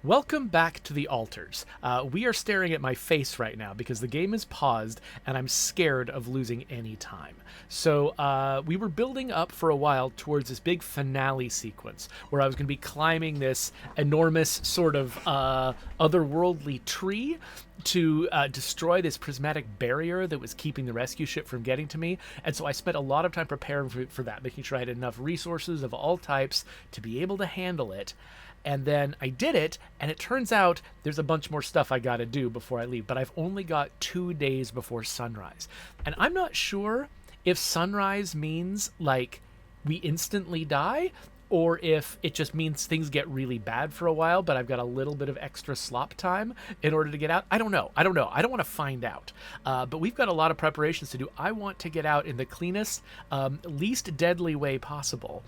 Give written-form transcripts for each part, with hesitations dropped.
Welcome back to the altars. We are staring at my face right now because the game is paused and I'm scared of losing any time. So we were building up for a while towards this big finale sequence where I was going to be climbing this enormous sort of otherworldly tree to destroy this prismatic barrier that was keeping the rescue ship from getting to me. And so I spent a lot of time preparing for that, making sure I had enough resources of all types to be able to handle it. And then I did it, and it turns out there's a bunch more stuff I gotta do before I leave, but I've only got 2 days before sunrise. And I'm not sure if sunrise means, like, we instantly die, or if it just means things get really bad for a while, but I've got a little bit of extra slop time in order to get out. I don't know. I don't want to find out. But we've got a lot of preparations to do. I want to get out in the cleanest, least deadly way possible.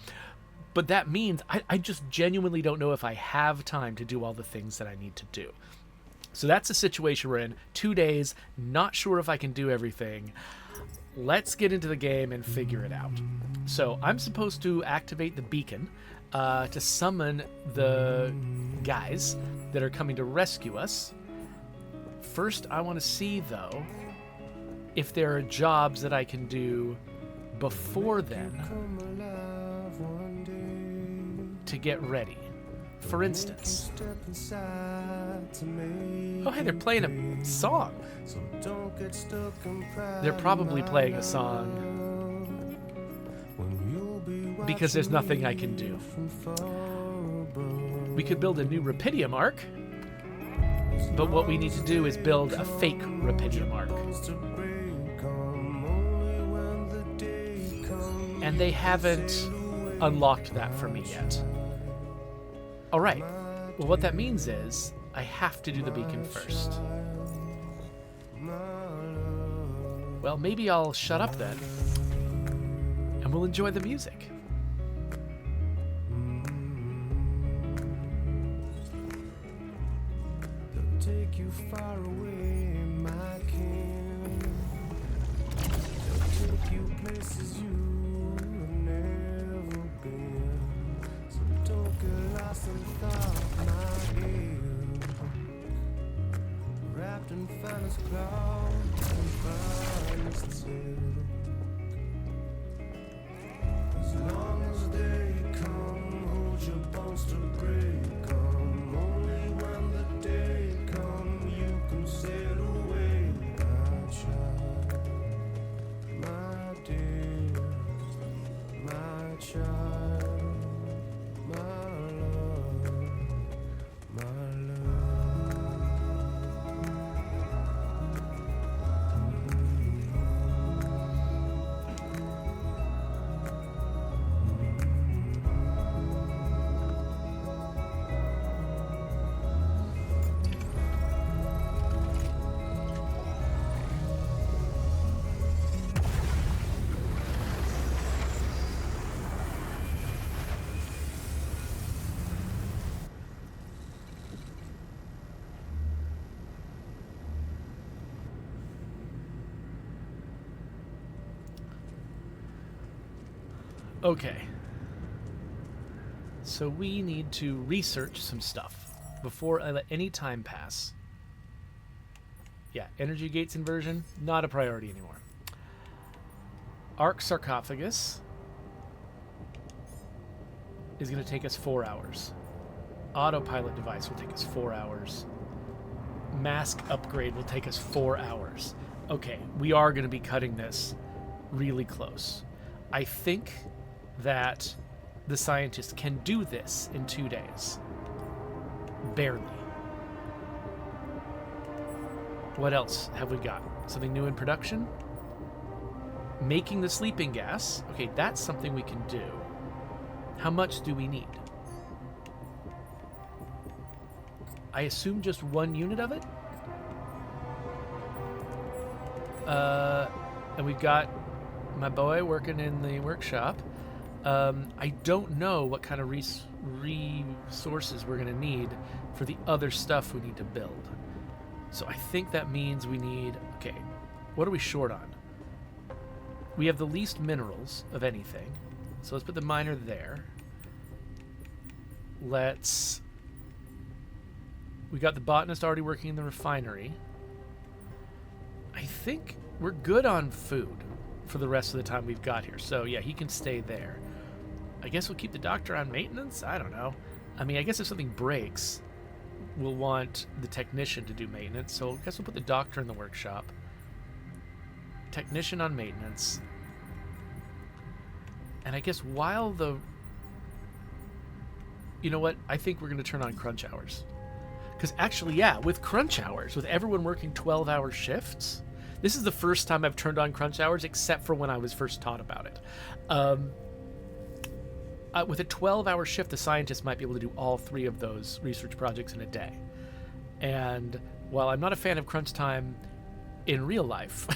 But that means I just genuinely don't know if I have time to do all the things that I need to do. So that's the situation we're in. 2 days, not sure if I can do everything. Let's get into the game and figure it out. So I'm supposed to activate the beacon to summon the guys that are coming to rescue us. First, I want to see, though, if there are jobs that I can do before then to get ready. For instance, oh hey, they're playing a song. They're probably playing a song because there's nothing I can do. We could build a new Rapidium arc, but what we need to do is build a fake Rapidium arc. And they haven't unlocked that for me yet. All right, well, what that means is I have to do the beacon first. Well, maybe I'll shut up then, and we'll enjoy the music. They'll take you far away, my king. They'll take you places you've never been. So don't get lost in thought, my ear. Wrapped in finest clouds and finest silk. As long as they come, hold your bones to break. Come only when the day come, you can sail away, my child, my dear, my child, my love, my love. Okay. So we need to research some stuff before I let any time pass. Yeah, energy gates inversion, not a priority anymore. Arc sarcophagus is going to take us 4 hours. Autopilot device will take us 4 hours. Mask upgrade will take us 4 hours. Okay, we are going to be cutting this really close. I think that the scientists can do this in 2 days. Barely. What else have we got? Something new in production? Making the sleeping gas. Okay, that's something we can do. How much do we need? I assume just 1 unit of it? And we've got my boy working in the workshop. I don't know what kind of resources we're going to need for the other stuff we need to build. So I think that means we need... Okay, what are we short on? We have the least minerals of anything. So let's put the miner there. Let's We got the botanist already working in the refinery. I think we're good on food for the rest of the time we've got here. So, yeah, he can stay there. I guess we'll keep the doctor on maintenance? I don't know. I mean, I guess if something breaks, we'll want the technician to do maintenance. So I guess we'll put the doctor in the workshop. Technician on maintenance. And I guess while the... You know what? I think we're going to turn on crunch hours. Because actually, yeah, with crunch hours, with everyone working 12-hour shifts, this is the first time I've turned on crunch hours, except for when I was first taught about it. With a 12-hour shift, the scientists might be able to do all 3 of those research projects in a day. And while I'm not a fan of crunch time in real life,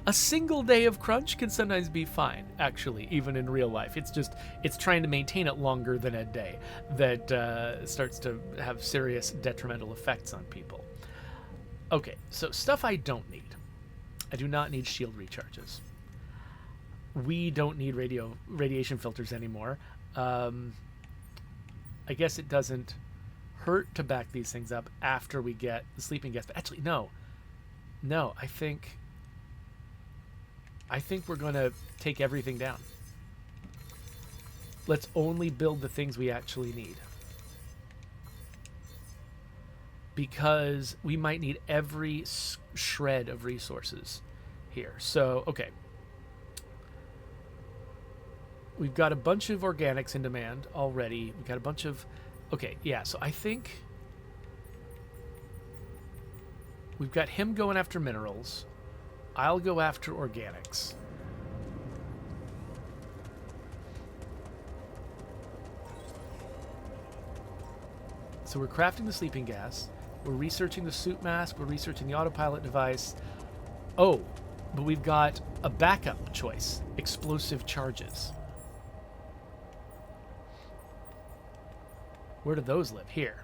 a single day of crunch can sometimes be fine, actually, even in real life. It's trying to maintain it longer than a day that starts to have serious detrimental effects on people. Okay, so stuff I don't need. I do not need shield recharges. We don't need radiation filters anymore. I guess it doesn't hurt to back these things up after we get the sleeping gas. But actually, no. I think we're going to take everything down. Let's only build the things we actually need. Because we might need every shred of resources here. So, okay. We've got a bunch of organics in demand already. We've got a bunch of... Okay, yeah, so I think... We've got him going after minerals. I'll go after organics. So we're crafting the sleeping gas. We're researching the suit mask. We're researching the autopilot device. Oh, but we've got a backup choice. Explosive charges. Where do those live? Here.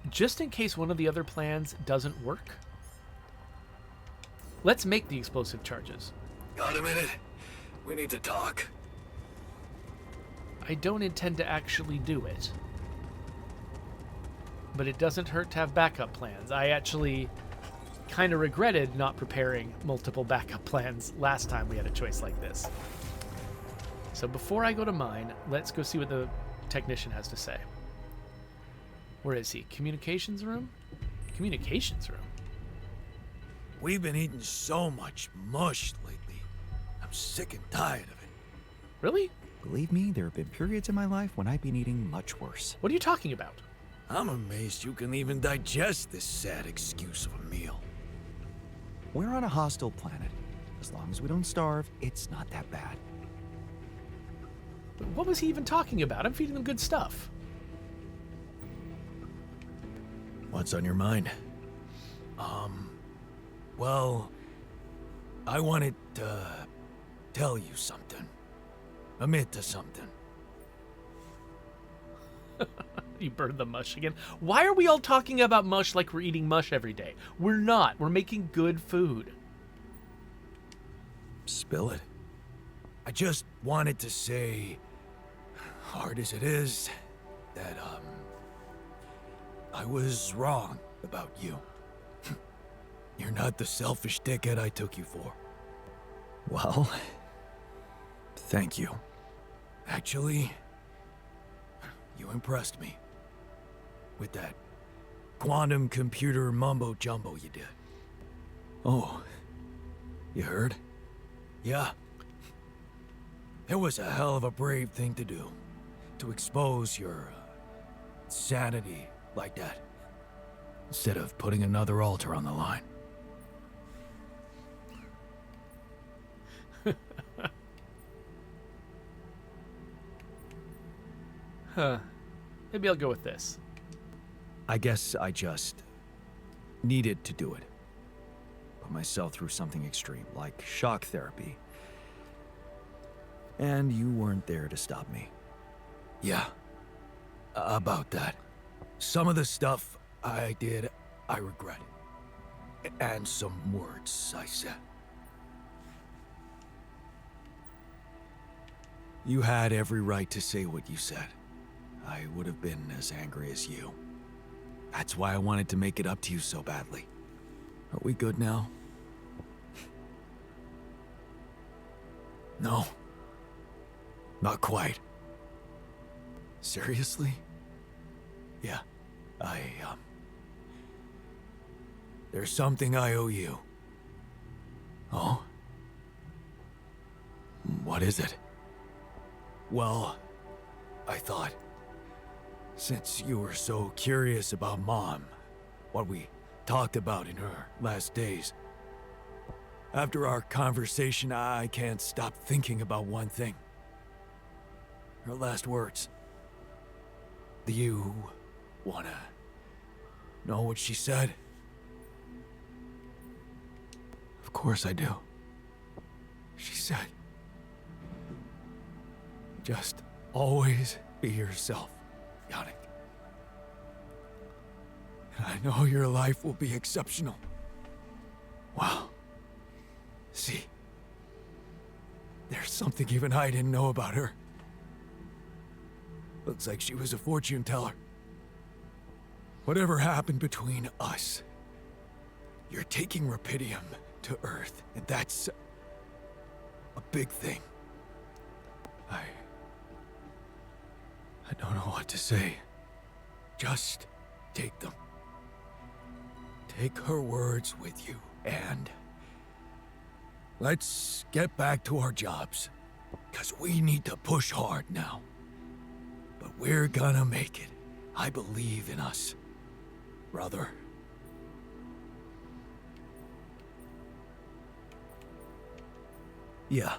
Just in case one of the other plans doesn't work, let's make the explosive charges. Got a minute? We need to talk. I don't intend to actually do it. But it doesn't hurt to have backup plans. I actually kind of regretted not preparing multiple backup plans last time we had a choice like this. So before I go to mine, let's go see what the technician has to say. Where is he? Communications room? Communications room? We've been eating so much mush lately. I'm sick and tired of it. Really? Believe me, there have been periods in my life when I've been eating much worse. What are you talking about? I'm amazed you can even digest this sad excuse of a meal. We're on a hostile planet. As long as we don't starve, it's not that bad. What was he even talking about? I'm feeding them good stuff. What's on your mind? Well, I wanted to tell you something. Admit to something. You burned the mush again. Why are we all talking about mush like we're eating mush every day? We're not. We're making good food. Spill it. I just wanted to say, hard as it is, that, I was wrong about you. You're not the selfish dickhead I took you for. Well, thank you. Actually, you impressed me. With that quantum computer mumbo-jumbo you did. oh, You heard? Yeah. It was a hell of a brave thing to do. To expose your sanity like that. Instead of putting another altar on the line. Huh. Maybe I'll go with this. I guess I just needed to do it. Put myself through something extreme, like shock therapy. And you weren't there to stop me. Yeah. About that. Some of the stuff I did, I regret. And some words I said. You had every right to say what you said. I would have been as angry as you. That's why I wanted to make it up to you so badly. Are we good now? No. Not quite. Seriously? Yeah, there's something I owe you. Oh? What is it? Well, I thought, since you were so curious about Mom, what we talked about in her last days, after our conversation, I can't stop thinking about one thing. Her last words. Do you wanna know what she said? Of course I do. She said, just always be yourself, Yannick. And I know your life will be exceptional. Wow. See, there's something even I didn't know about her. Looks like she was a fortune teller. Whatever happened between us, you're taking Rapidium to Earth, and that's a big thing. I don't know what to say. Just take them. Take her words with you, and let's get back to our jobs, 'cause we need to push hard now. But we're gonna make it. I believe in us, brother. Yeah,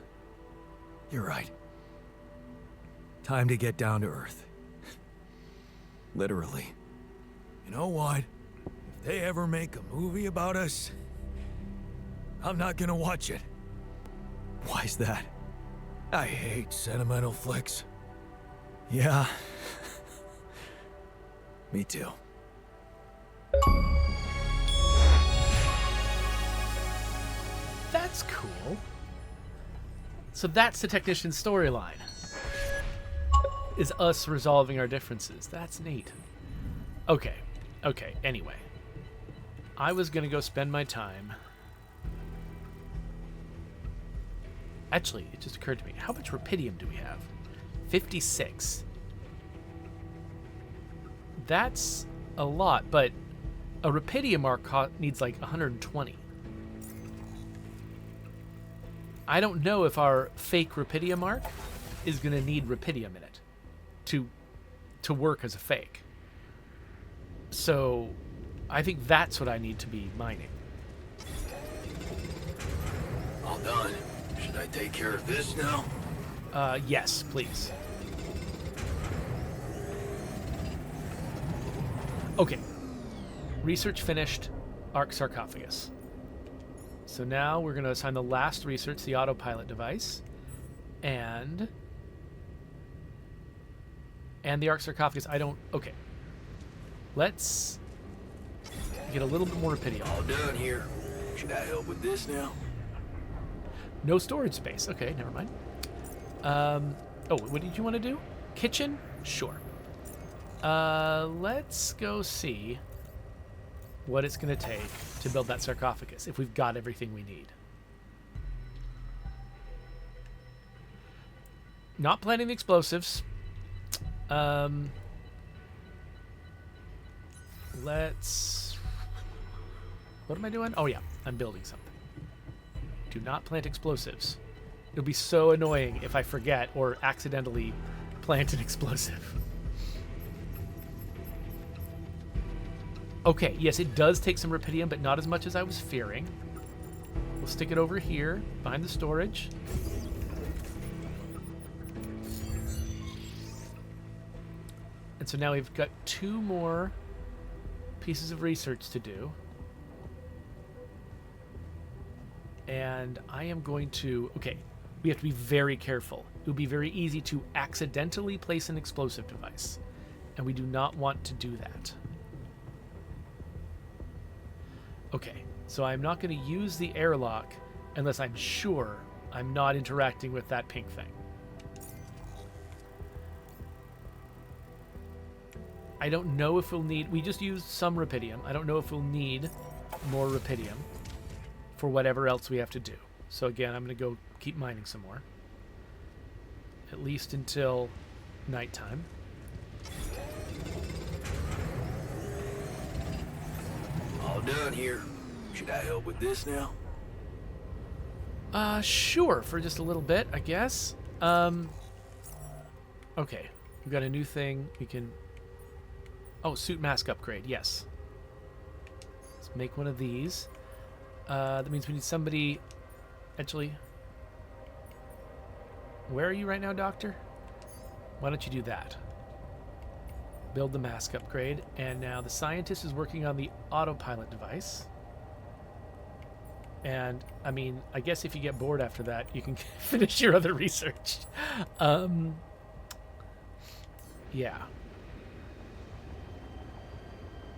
you're right. Time to get down to Earth. Literally. You know what? If they ever make a movie about us, I'm not gonna watch it. Why's that? I hate sentimental flicks. Yeah. Me too. That's cool. So that's the technician's storyline. Is us resolving our differences. That's neat. Okay. Anyway. I was gonna go spend my time. Actually, it just occurred to me. How much Rapidium do we have? 56. That's a lot, but a Rapidium arc needs like 120. I don't know if our fake Rapidium arc is going to need Rapidium in it to work as a fake. So I think that's what I need to be mining. All done. Should I take care of this now? Yes, please. Okay. Research finished. Arc sarcophagus. So now we're going to assign the last research, the autopilot device, and the Arc sarcophagus. Okay. Let's get a little bit more Rapidium. All done here. Should I help with this now? No storage space. Okay, never mind. What did you want to do? Kitchen? Sure. Let's go see what it's going to take to build that sarcophagus, if we've got everything we need. Not planning the explosives. Let's... What am I doing? Oh, yeah. I'm building something. Do not plant explosives. It'll be so annoying if I forget or accidentally plant an explosive. Okay, yes, it does take some Rapidium, but not as much as I was fearing. We'll stick it over here, behind the storage. And so now we've got 2 more pieces of research to do. And I am going to... Okay, we have to be very careful. It would be very easy to accidentally place an explosive device. And we do not want to do that. Okay, so I'm not going to use the airlock unless I'm sure I'm not interacting with that pink thing. I don't know if we'll need... We just used some rupidium. I don't know if we'll need more rupidium for whatever else we have to do. So again, I'm going to go keep mining some more. At least until nighttime. All done here. Should I help with this now? Sure, for just a little bit, I guess. Okay. We've got a new thing. We can... Oh, suit mask upgrade, yes. Let's make one of these. That means we need somebody... Actually... Where are you right now, Doctor? Why don't you do that? Build the mask upgrade. And now the scientist is working on the autopilot device. And, I mean, I guess if you get bored after that, you can finish your other research. Yeah.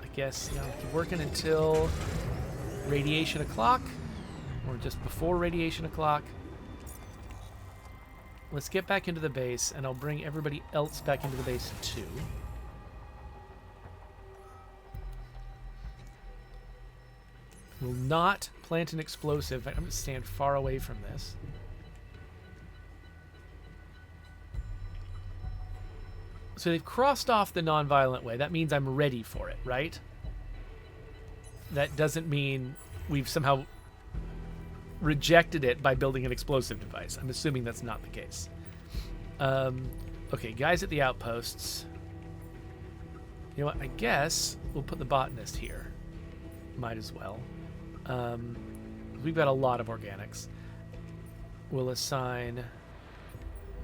I guess, keep working until radiation o'clock, or just before radiation o'clock. Let's get back into the base, and I'll bring everybody else back into the base too. Will not plant an explosive. I'm going to stand far away from this. So they've crossed off the non-violent way. That means I'm ready for it, right? That doesn't mean we've somehow rejected it by building an explosive device. I'm assuming that's not the case. Okay, guys at the outposts. You know what? I guess we'll put the botanist here. Might as well. We've got a lot of organics. We'll assign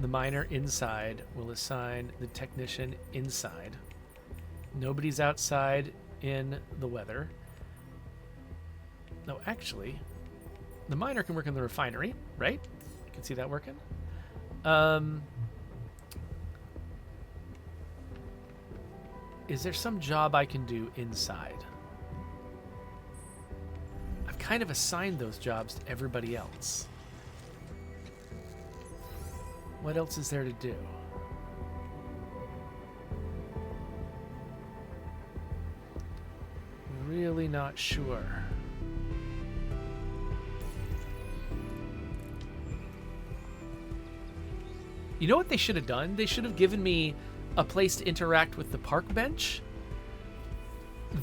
the miner inside. We'll assign the technician inside. Nobody's outside in the weather. No, actually, the miner can work in the refinery, right? You can see that working. Is there some job I can do inside? I've kind of assigned those jobs to everybody else. What else is there to do? Really not sure. You know what they should have done? They should have given me a place to interact with the park bench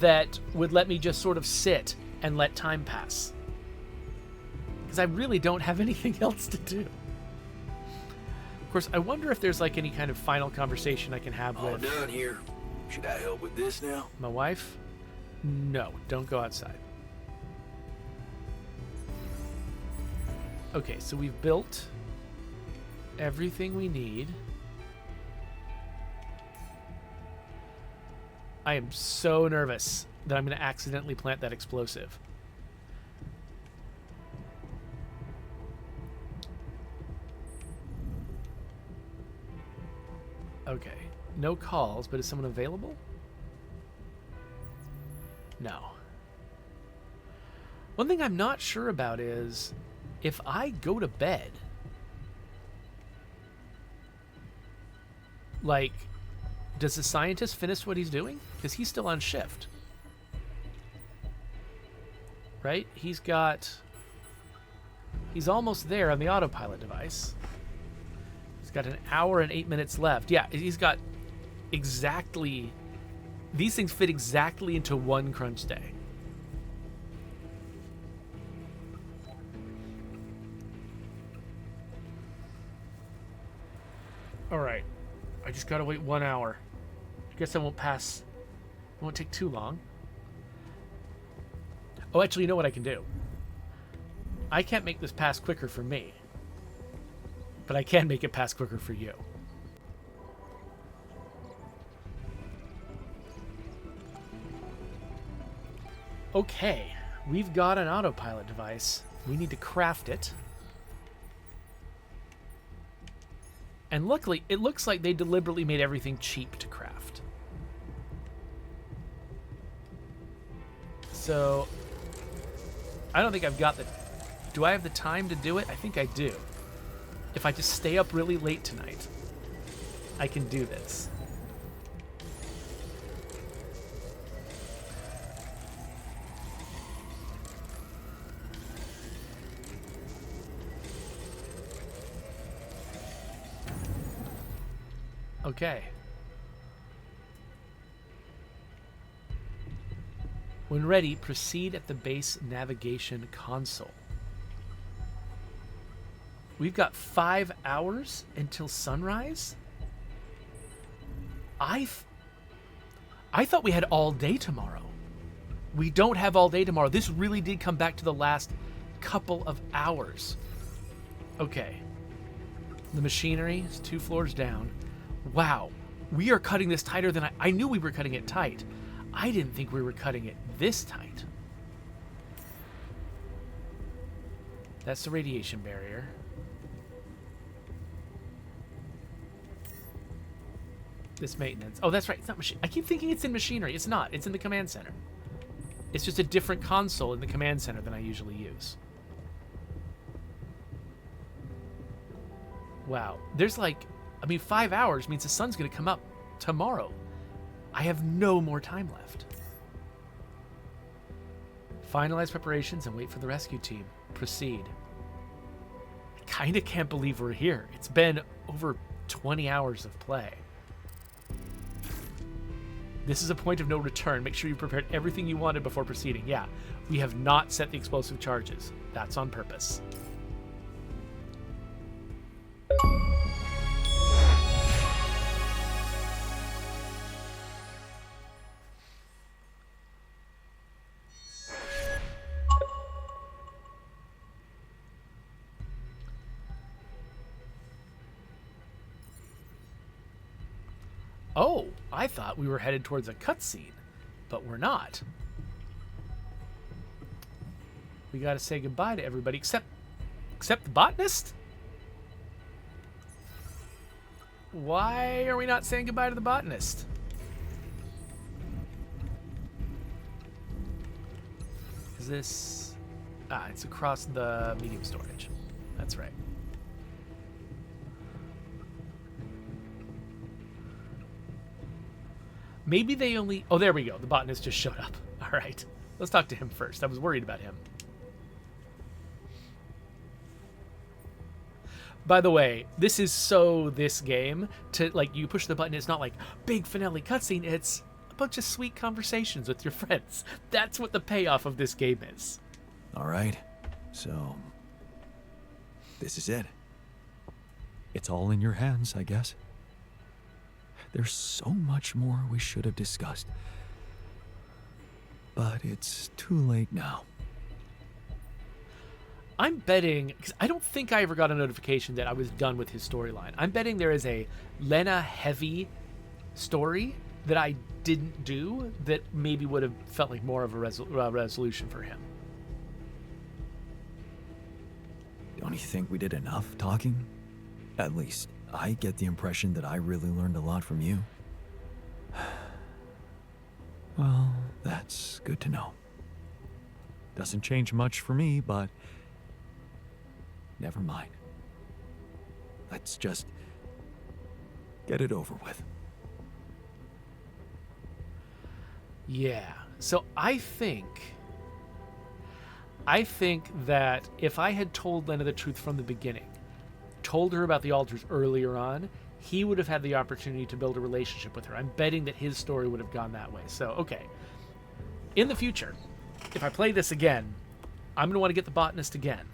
that would let me just sort of sit and let time pass. Because I really don't have anything else to do. Of course, I wonder if there's like any kind of final conversation I can have All with... done here. Should I help with this now? My wife? No, don't go outside. Okay, so we've built everything we need. I am so nervous that I'm going to accidentally plant that explosive. Okay, no calls, but is someone available? No. One thing I'm not sure about is if I go to bed, like, does the scientist finish what he's doing? Because he's still on shift. Right? He's almost there on the autopilot device. He's got an hour and 8 minutes left. Yeah, he's got exactly... These things fit exactly into one crunch day. All right. I just gotta wait 1 hour. I guess I won't pass. It won't take too long. Oh, actually, you know what I can do? I can't make this pass quicker for me. But I can make it pass quicker for you. Okay, we've got an autopilot device. We need to craft it. And luckily, it looks like they deliberately made everything cheap to craft. So, I don't think I've got the... Do I have the time to do it? I think I do. If I just stay up really late tonight, I can do this. Okay. When ready, proceed at the base navigation console. We've got 5 hours until sunrise? I thought we had all day tomorrow. We don't have all day tomorrow. This really did come back to the last couple of hours. Okay. The machinery is 2 floors down. Wow. We are cutting this tighter than I knew we were cutting it tight. I didn't think we were cutting it this tight. That's the radiation barrier. This maintenance. Oh, that's right. It's not machine. I keep thinking it's in machinery. It's not. It's in the command center. It's just a different console in the command center than I usually use. Wow. There's like, 5 hours means the sun's going to come up tomorrow. I have no more time left. Finalize preparations and wait for the rescue team. Proceed. I kind of can't believe we're here. It's been over 20 hours of play. This is a point of no return. Make sure you prepared everything you wanted before proceeding. Yeah, we have not set the explosive charges. That's on purpose. Oh, I thought we were headed towards a cutscene, but we're not. We gotta say goodbye to everybody except the botanist? Why are we not saying goodbye to the botanist? Is this... it's across the medium storage. That's right. Maybe they only... Oh, there we go. The botanist just showed up. All right. Let's talk to him first. I was worried about him. By the way, this is so this game. To like, you push the button, it's not like big finale cutscene. It's a bunch of sweet conversations with your friends. That's what the payoff of this game is. All right. So, this is it. It's all in your hands, I guess. There's so much more we should have discussed. But it's too late now. I'm betting, because I don't think I ever got a notification that I was done with his storyline. I'm betting there is a Lena-heavy story that I didn't do that maybe would have felt like more of a resolution for him. Don't you think we did enough talking? At least, I get the impression that I really learned a lot from you. Well, that's good to know. Doesn't change much for me, but... never mind. Let's just... get it over with. Yeah. So I think that if I had told Lena the truth from the beginning, told her about the altars earlier on, he would have had the opportunity to build a relationship with her. I'm betting that his story would have gone that way. So, okay. In the future, if I play this again, I'm going to want to get the botanist again.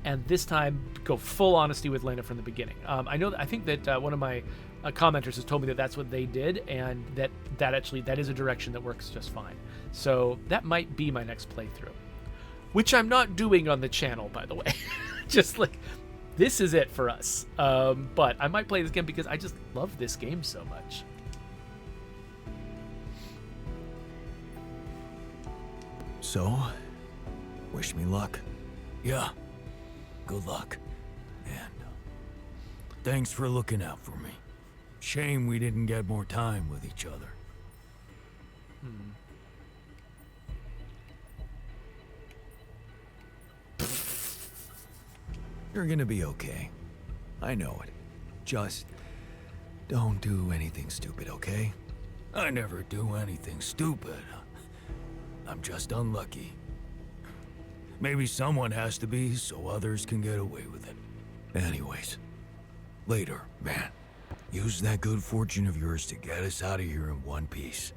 And this time, go full honesty with Lena from the beginning. I think that one of my commenters has told me that that's what they did, and that is a direction that works just fine. So that might be my next playthrough, which I'm not doing on the channel, by the way. Just like, this is it for us. But I might play this game because I just love this game so much. So, wish me luck. Yeah. Good luck. And thanks for looking out for me. Shame we didn't get more time with each other. You're gonna be okay. I know it. Just don't do anything stupid, okay? I never do anything stupid. I'm just unlucky. Maybe someone has to be so others can get away with it. Anyways, later, man. Use that good fortune of yours to get us out of here in one piece.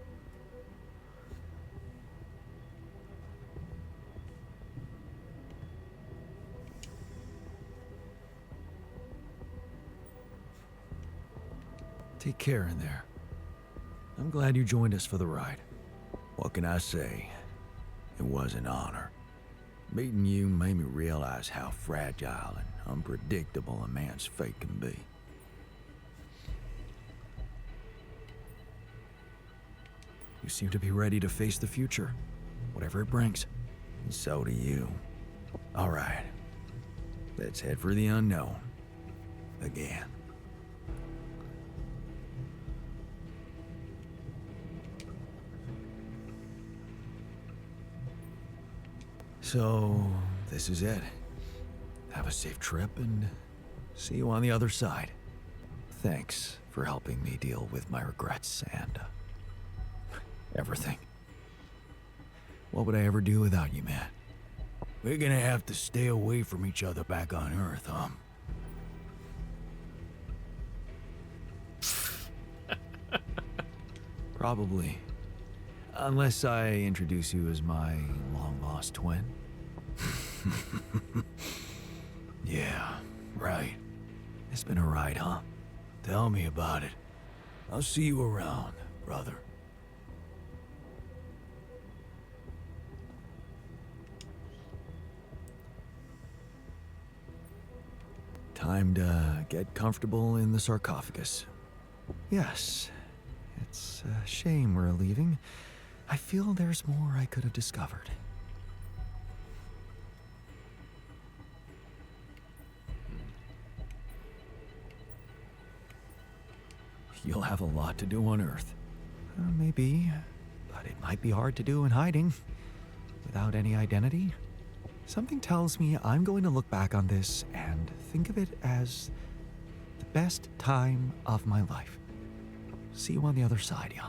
Take care in there. I'm glad you joined us for the ride. What can I say? It was an honor. Meeting you made me realize how fragile and unpredictable a man's fate can be. You seem to be ready to face the future, whatever it brings. And so do you. All right. Let's head for the unknown. Again. So, this is it. Have a safe trip and see you on the other side. Thanks for helping me deal with my regrets and everything. What would I ever do without you, man? We're gonna have to stay away from each other back on Earth, Probably. Unless I introduce you as my long-lost twin. Yeah, right. It's been a ride, huh? Tell me about it. I'll see you around, brother. Time to get comfortable in the sarcophagus. Yes, it's a shame we're leaving. I feel there's more I could have discovered. You'll have a lot to do on Earth. Maybe, but it might be hard to do in hiding, without any identity. Something tells me I'm going to look back on this and think of it as the best time of my life. See you on the other side, Jan.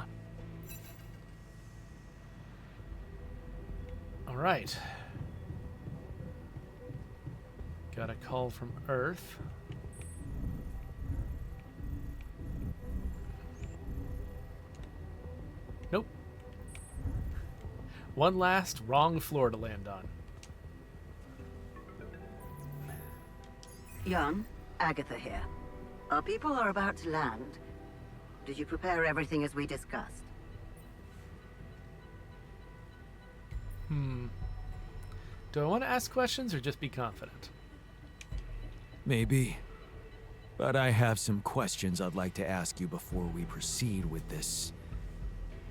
All right. Got a call from Earth. Nope. One last wrong floor to land on. Jan, Agatha here. Our people are about to land. Did you prepare everything as we discussed? Do I want to ask questions or just be confident? Maybe. But I have some questions I'd like to ask you before we proceed with this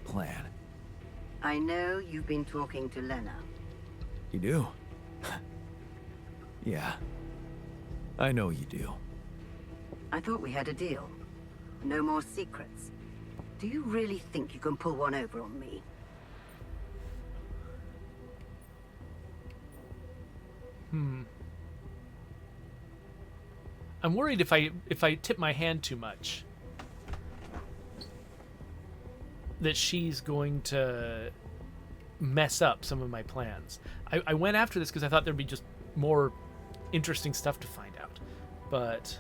plan. I know you've been talking to Lena. You do? Yeah. I know you do. I thought we had a deal. No more secrets. Do you really think you can pull one over on me? I'm worried if I tip my hand too much, that she's going to mess up some of my plans. I went after this because I thought there'd be just more interesting stuff to find out. But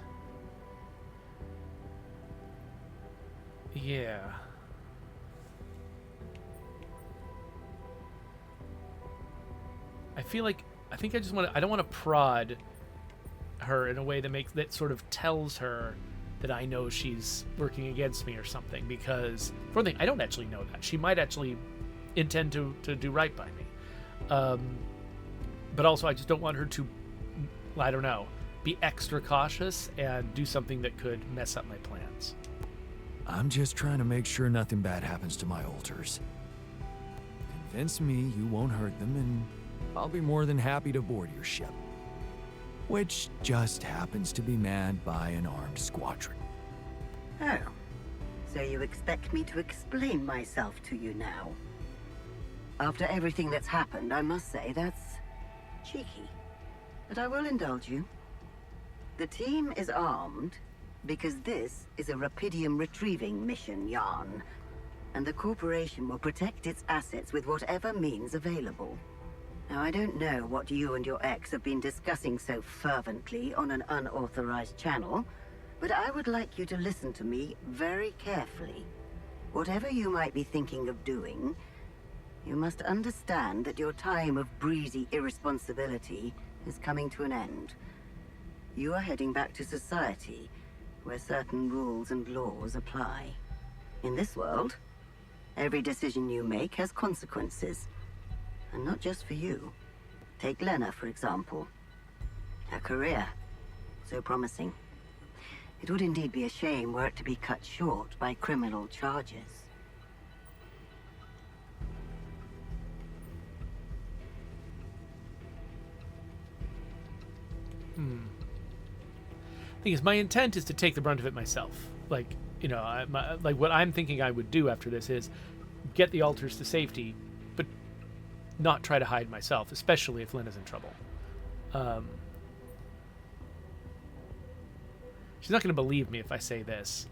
yeah. I think I just want to, I don't want to prod her in a way that sort of tells her that I know she's working against me or something, because for one thing, I don't actually know that. She might actually intend to do right by me. But also I just don't want her to, I don't know, be extra cautious and do something that could mess up my plans. I'm just trying to make sure nothing bad happens to my alters. Convince me you won't hurt them, and I'll be more than happy to board your ship. Which just happens to be manned by an armed squadron. Oh. So you expect me to explain myself to you now? After everything that's happened, I must say that's cheeky. But I will indulge you. The team is armed because this is a Rapidium retrieving mission, Jan. And the corporation will protect its assets with whatever means available. Now, I don't know what you and your ex have been discussing so fervently on an unauthorized channel, But I would like you to listen to me very carefully. Whatever you might be thinking of doing, you must understand that your time of breezy irresponsibility is coming to an end. You are heading back to society, where certain rules and laws apply. In this world, every decision you make has consequences. And not just for you. Take Lena, for example. Her career, so promising. It would indeed be a shame were it to be cut short by criminal charges. Thing is, my intent is to take the brunt of it myself. Like, you know, like what I'm thinking I would do after this is get the altars to safety, but not try to hide myself, especially if Lena's in trouble. She's not going to believe me if I say this.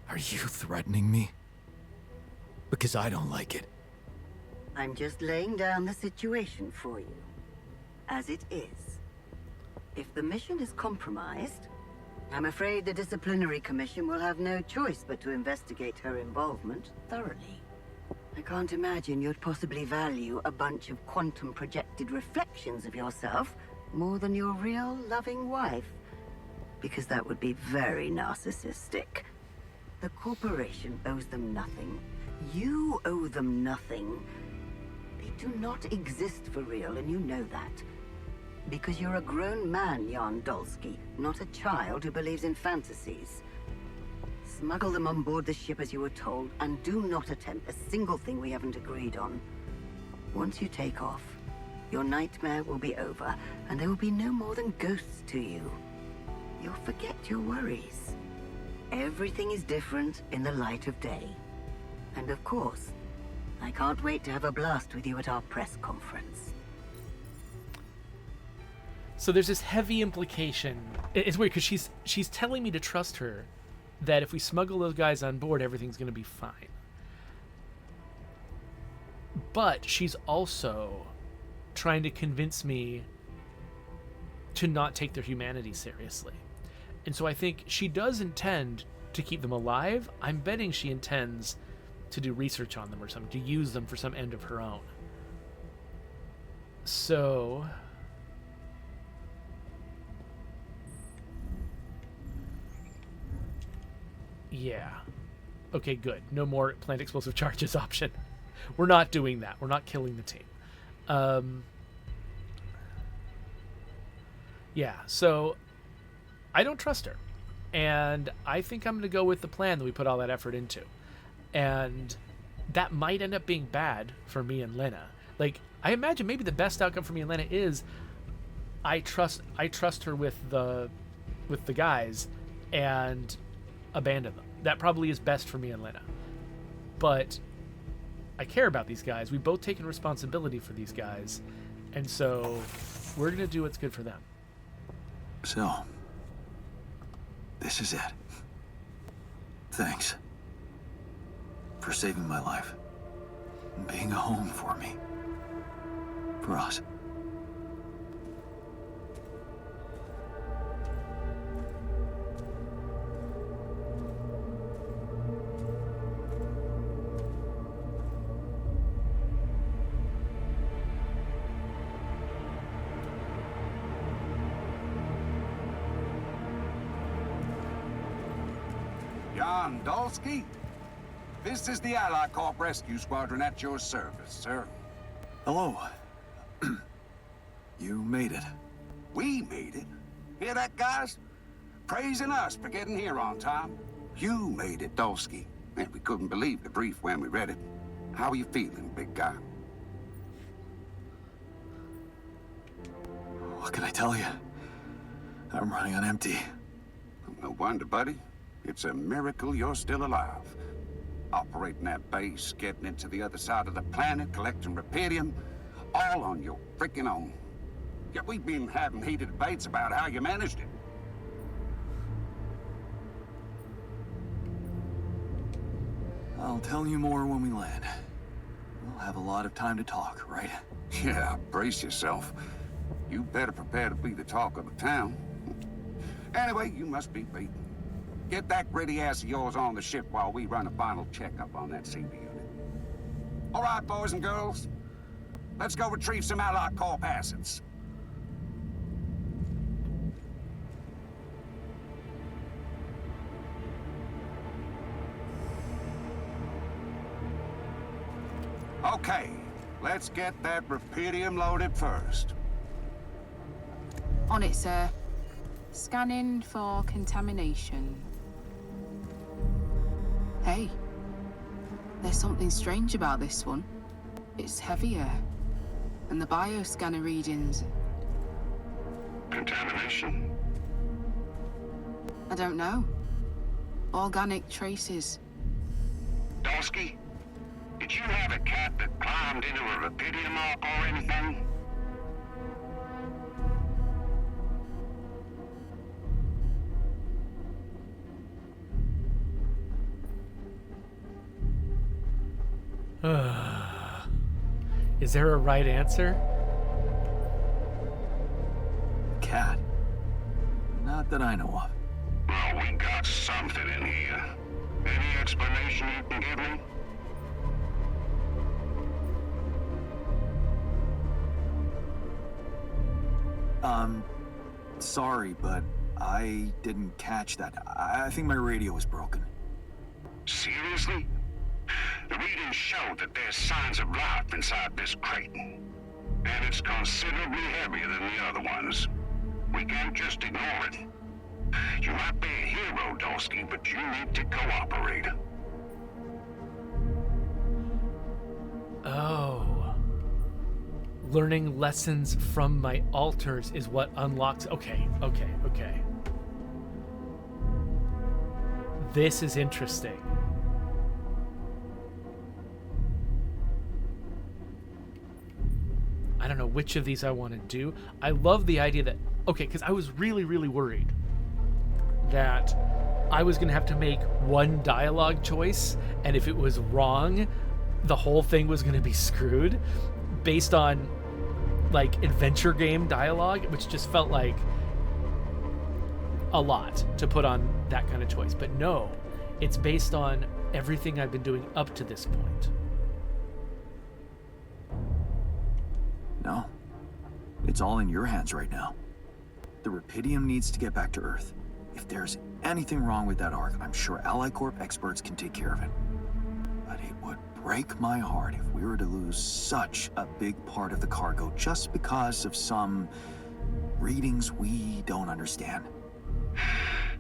Are you threatening me? Because I don't like it. I'm just laying down the situation for you, as it is. If the mission is compromised, I'm afraid the disciplinary commission will have no choice but to investigate her involvement thoroughly. I can't imagine you'd possibly value a bunch of quantum-projected reflections of yourself more than your real loving wife, because that would be very narcissistic. The corporation owes them nothing. You owe them nothing. They do not exist for real, and you know that. Because you're a grown man, Jan Dolsky, not a child who believes in fantasies. Smuggle them on board the ship as you were told, and do not attempt a single thing we haven't agreed on. Once you take off, your nightmare will be over, and there will be no more than ghosts to you. You'll forget your worries. Everything is different in the light of day. And of course, I can't wait to have a blast with you at our press conference. So there's this heavy implication. It's weird because she's telling me to trust her, that if we smuggle those guys on board, everything's going to be fine. But she's also trying to convince me to not take their humanity seriously. And so I think she does intend to keep them alive. I'm betting she intends to do research on them or something, to use them for some end of her own. So... yeah. Okay, good. No more plant explosive charges option. We're not doing that. We're not killing the team. Yeah, so I don't trust her. And I think I'm going to go with the plan that we put all that effort into. And that might end up being bad for me and Lena. Like, I imagine maybe the best outcome for me and Lena is I trust her with the guys and abandon them. That probably is best for me and Lena. But I care about these guys. We've both taken responsibility for these guys. And so we're going to do what's good for them. So, this is it. Thanks. For saving my life. And being a home for me. For us. Jan Dolsky? This is the Allied Corp Rescue Squadron at your service, sir. Hello. You made it. We made it. Hear that, guys? Praising us for getting here on time. You made it, Dolsky. Man, we couldn't believe the brief when we read it. How are you feeling, big guy? What can I tell you? I'm running on empty. No wonder, buddy. It's a miracle you're still alive. Operating that base, getting into the other side of the planet, collecting Repedium, all on your freaking own. Yet we've been having heated debates about how you managed it. I'll tell you more when we land. We'll have a lot of time to talk, right? Yeah, brace yourself. You better prepare to be the talk of the town. Anyway, you must be beaten. Get that gritty ass of yours on the ship while we run a final checkup on that CB unit. All right, boys and girls. Let's go retrieve some Allied Corp assets. Okay, let's get that rupidium loaded first. On it, sir. Scanning for contamination. Hey, there's something strange about this one. It's heavier, and the bioscanner readings. Contamination? I don't know. Organic traces. Dosky, did you have a cat that climbed into a rupidium arc or anything? Is there a right answer? Cat? Not that I know of. Well, we got something in here. Any explanation you can give me? Sorry, but I didn't catch that. I think my radio was broken. Seriously? The readings show that there's signs of life inside this crate. And it's considerably heavier than the other ones. We can't just ignore it. You might be a hero, Dosky, but you need to cooperate. Oh. Learning lessons from my alters is what unlocks... Okay. This is interesting. I don't know which of these I want to do. I love the idea that... Okay, because I was really, really worried that I was going to have to make one dialogue choice, and if it was wrong, the whole thing was going to be screwed based on, like, adventure game dialogue, which just felt like a lot to put on that kind of choice. But no, it's based on everything I've been doing up to this point. No. It's all in your hands right now. The Rupidium needs to get back to Earth. If there's anything wrong with that arc, I'm sure Allied Corp experts can take care of it. But it would break my heart if we were to lose such a big part of the cargo just because of some readings we don't understand.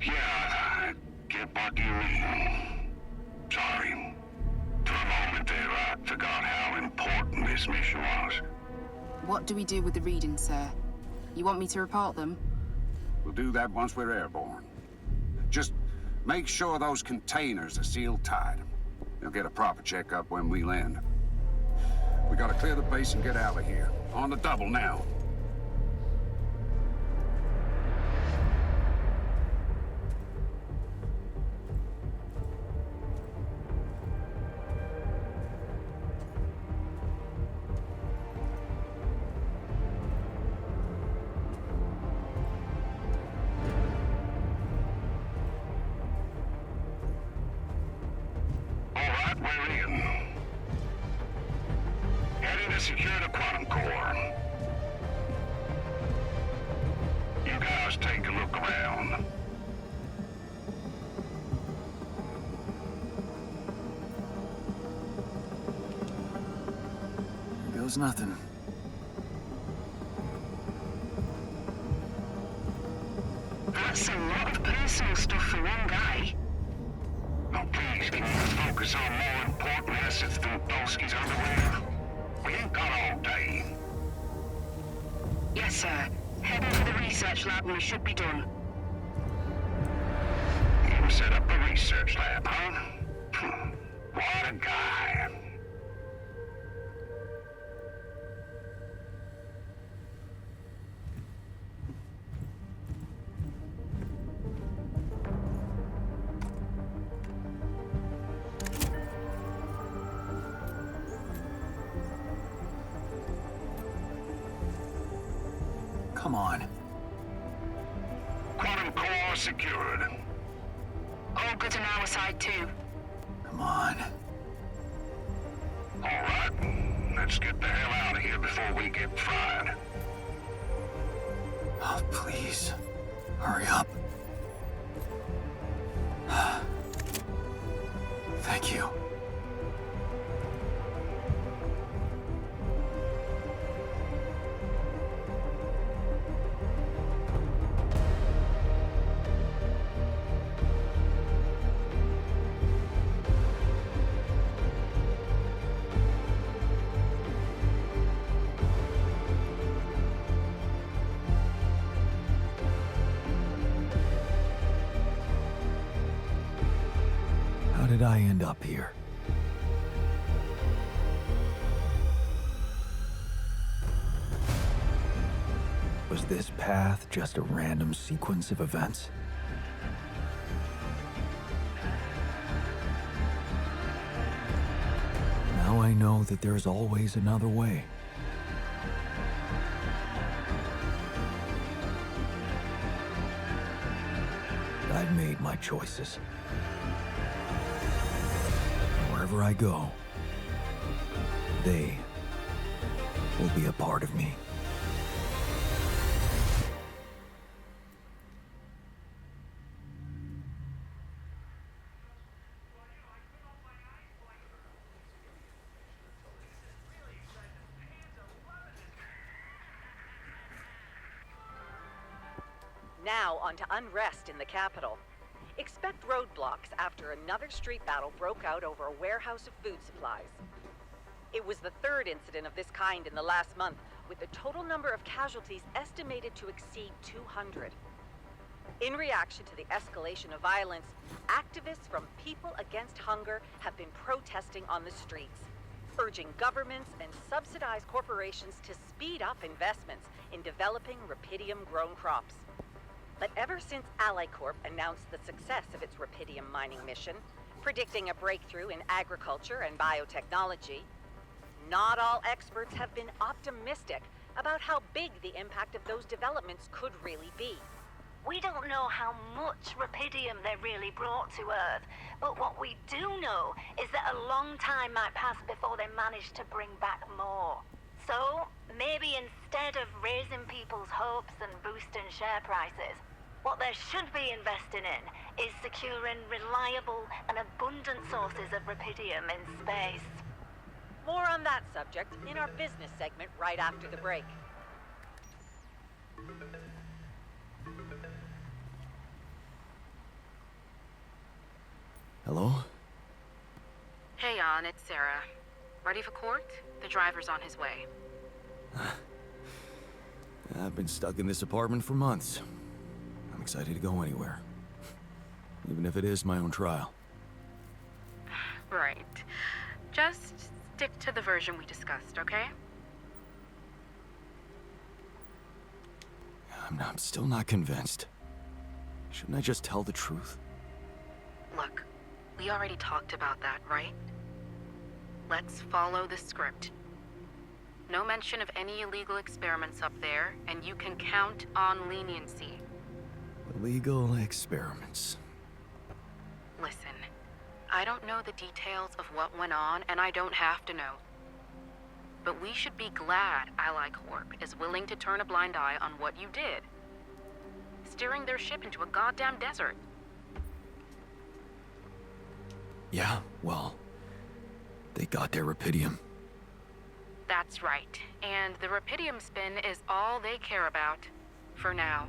Yeah, I get what you mean. Sorry. For a moment there, I forgot how important this mission was. What do we do with the readings, sir? You want me to report them? We'll do that once we're airborne. Just make sure those containers are sealed tight. They'll get a proper checkup when we land. We gotta clear the base and get out of here. On the double now. Secure the quantum core. You guys take a look around. Here goes nothing. That's a lot of personal stuff for one guy. Now please, can you focus on more important assets than Dosky's underwear? We ain't got all day. Yes, sir. Heading for the research lab and we should be done. You set up a research lab, huh? What a guy. Come on. Quantum core secured. All good on our side too. Come on. All right, let's get the hell out of here before we get fried. Oh, please. Hurry up. Thank you. How did I end up here? Was this path just a random sequence of events? Now I know that there's always another way. I've made my choices. Wherever I go, they will be a part of me. Now on to unrest in the capital. Expect roadblocks after another street battle broke out over a warehouse of food supplies. It was the third incident of this kind in the last month, with the total number of casualties estimated to exceed 200. In reaction to the escalation of violence, activists from People Against Hunger have been protesting on the streets, urging governments and subsidized corporations to speed up investments in developing rupidium-grown crops. But ever since AllyCorp announced the success of its rupidium mining mission, predicting a breakthrough in agriculture and biotechnology, not all experts have been optimistic about how big the impact of those developments could really be. We don't know how much rupidium they really brought to Earth, but what we do know is that a long time might pass before they manage to bring back more. So, maybe instead of raising people's hopes and boosting share prices, what they should be investing in is securing reliable and abundant sources of rupidium in space. More on that subject in our business segment right after the break. Hello? Hey, An, it's Sarah. Ready for court? The driver's on his way. I've been stuck in this apartment for months. I'm excited to go anywhere. Even if it is my own trial. Right. Just stick to the version we discussed, okay? I'm still not convinced. Shouldn't I just tell the truth? Look, we already talked about that, right? Let's follow the script. No mention of any illegal experiments up there, and you can count on leniency. Illegal experiments. Listen, I don't know the details of what went on, and I don't have to know. But we should be glad AllyCorp is willing to turn a blind eye on what you did. Steering their ship into a goddamn desert. Yeah, well, they got their rupidium. That's right. And the rupidium spin is all they care about. For now.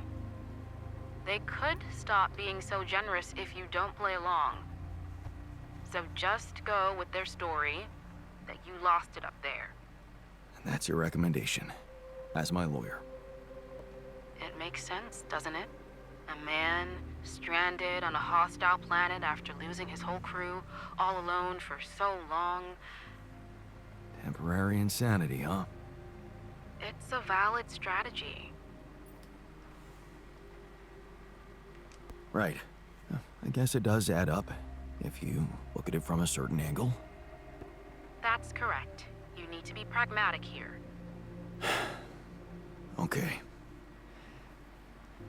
They could stop being so generous if you don't play along. So just go with their story that you lost it up there. And that's your recommendation, as my lawyer. It makes sense, doesn't it? A man stranded on a hostile planet after losing his whole crew, all alone for so long. Temporary insanity, huh? It's a valid strategy. Right. I guess it does add up, if you look at it from a certain angle. That's correct. You need to be pragmatic here. Okay.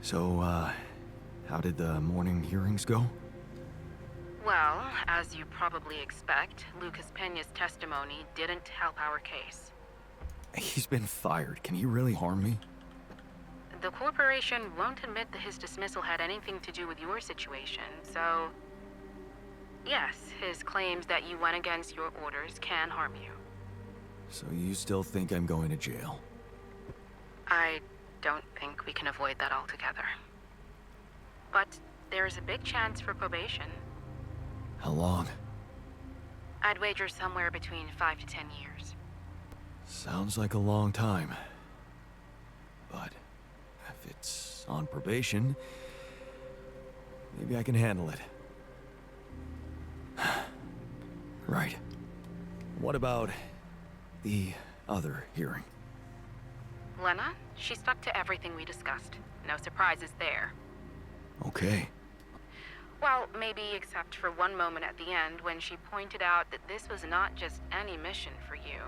So, How did the morning hearings go? Well, as you probably expect, Lucas Pena's testimony didn't help our case. He's been fired. Can he really harm me? The corporation won't admit that his dismissal had anything to do with your situation, so... Yes, his claims that you went against your orders can harm you. So you still think I'm going to jail? I don't think we can avoid that altogether. But there's a big chance for probation. How long? I'd wager somewhere between 5 to 10 years. Sounds like a long time. But if it's on probation, maybe I can handle it. Right. What about the other hearing? Lena, she stuck to everything we discussed. No surprises there. Okay. Well, maybe except for one moment at the end when she pointed out that this was not just any mission for you.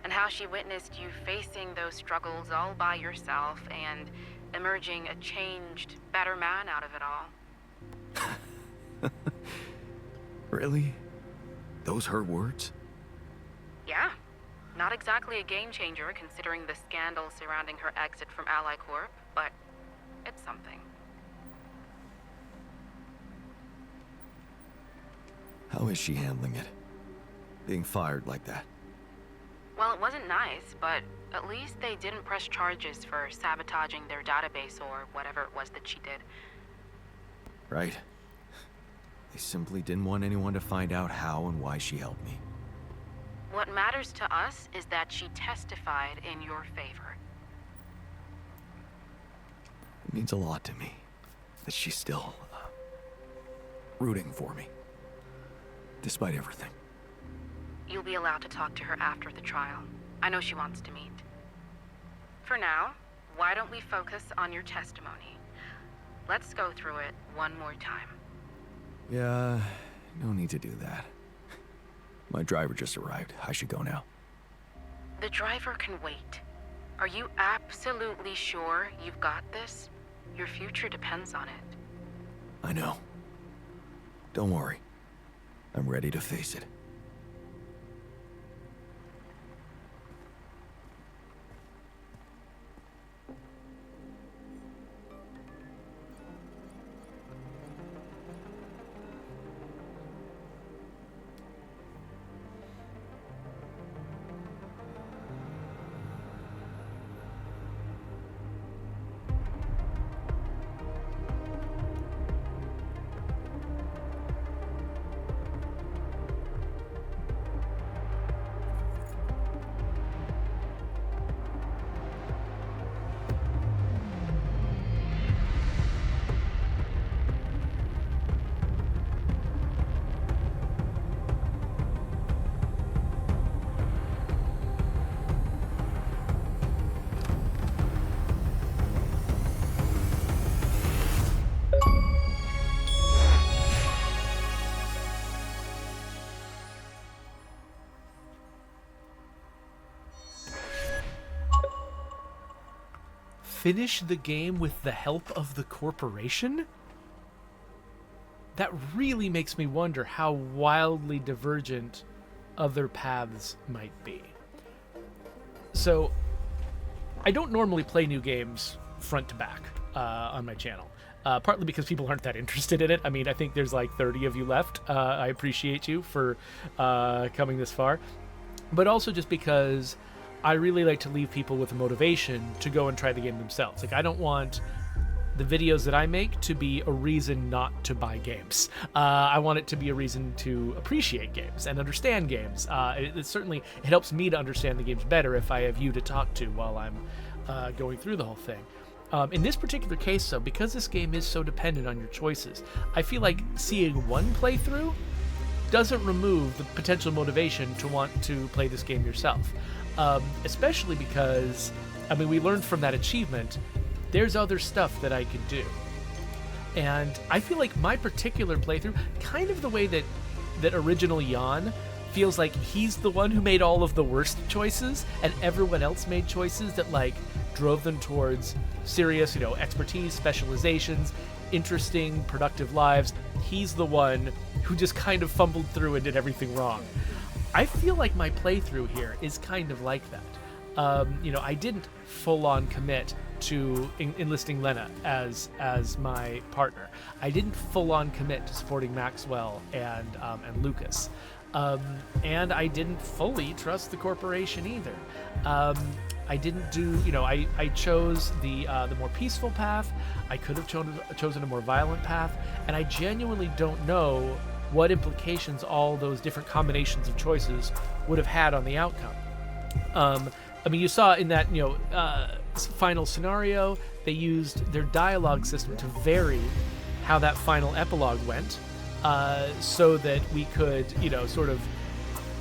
And how she witnessed you facing those struggles all by yourself and emerging a changed, better man out of it all. Really? Those her words? Yeah. Not exactly a game changer considering the scandal surrounding her exit from Ally Corp, but it's something. How is she handling it? Being fired like that? Well, it wasn't nice, but at least they didn't press charges for sabotaging their database or whatever it was that she did. Right. They simply didn't want anyone to find out how and why she helped me. What matters to us is that she testified in your favor. It means a lot to me that she's still rooting for me, despite everything. You'll be allowed to talk to her after the trial. I know she wants to meet. For now, why don't we focus on your testimony? Let's go through it one more time. Yeah, no need to do that. My driver just arrived. I should go now. The driver can wait. Are you absolutely sure you've got this? Your future depends on it. I know. Don't worry. I'm ready to face it. Finish the game with the help of the corporation? That really makes me wonder how wildly divergent other paths might be. So, I don't normally play new games front to back on my channel. Partly because people aren't that interested in it. I mean, I think there's like 30 of you left. I appreciate you for coming this far. But also just because I really like to leave people with a motivation to go and try the game themselves. Like, I don't want the videos that I make to be a reason not to buy games. I want it to be a reason to appreciate games and understand games. It helps me to understand the games better if I have you to talk to while I'm going through the whole thing. In this particular case, though, because this game is so dependent on your choices, I feel like seeing one playthrough doesn't remove the potential motivation to want to play this game yourself. Especially because, I mean, we learned from that achievement, there's other stuff that I could do. And I feel like my particular playthrough, kind of the way that original Yawn feels like he's the one who made all of the worst choices, and everyone else made choices that like drove them towards serious, expertise, specializations, interesting, productive lives. He's the one who just kind of fumbled through and did everything wrong. I feel like my playthrough here is kind of like that. I didn't full-on commit to enlisting Lena as my partner. I didn't full-on commit to supporting Maxwell and Lucas. And I didn't fully trust the corporation either. I didn't do, I chose the more peaceful path. I could have chosen a more violent path, and I genuinely don't know what implications all those different combinations of choices would have had on the outcome. You saw in that, final scenario, they used their dialogue system to vary how that final epilogue went, so that we could,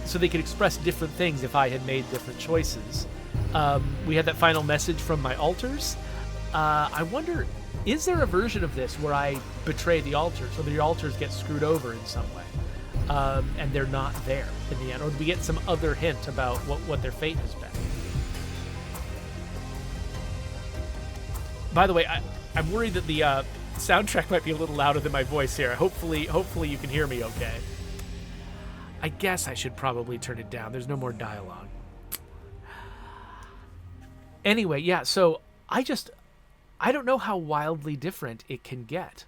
so they could express different things if I had made different choices. We had that final message from my alters. I wonder, is there a version of this where I betray the alters, so the alters get screwed over in some way, and they're not there in the end, or do we get some other hint about what their fate has been? By the way, I'm worried that the soundtrack might be a little louder than my voice here. Hopefully you can hear me okay. I guess I should probably turn it down. There's no more dialogue. Anyway, yeah, so I don't know how wildly different it can get.